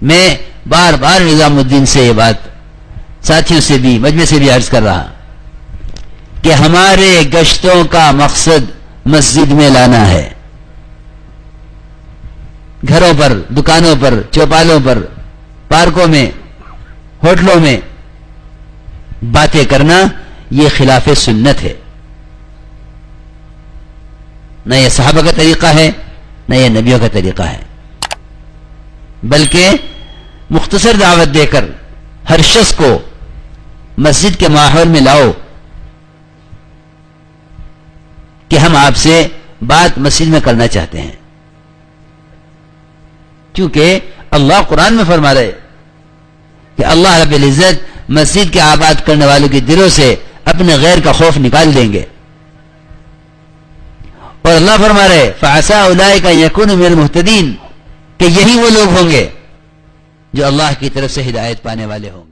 میں بار بار نظام الدین سے یہ بات ساتھیوں سے بھی مجمع سے بھی عرض کر رہا کہ ہمارے گشتوں کا مقصد مسجد میں لانا ہے. گھروں پر، دکانوں پر، چوپالوں پر، پارکوں میں، ہوٹلوں میں باتیں کرنا یہ خلاف سنت ہے. نہ یہ صحابہ کا طریقہ ہے، نہ یہ نبیوں کا طریقہ ہے. بلکہ مختصر دعوت دے کر ہر شخص کو مسجد کے ماحول میں لاؤ کہ ہم آپ سے بات مسجد میں کرنا چاہتے ہیں. کیونکہ اللہ قرآن میں فرما رہے کہ اللہ رب العزت مسجد کے آباد کرنے والوں کے دلوں سے اپنے غیر کا خوف نکال دیں گے. اور اللہ فرما رہے فَعَسَىٰ أُولَٰئِكَ يَكُونُوا مِنَ الْمُهْتَدِينَ کہ یہی وہ لوگ ہوں گے جو اللہ کی طرف سے ہدایت پانے والے ہوں گے.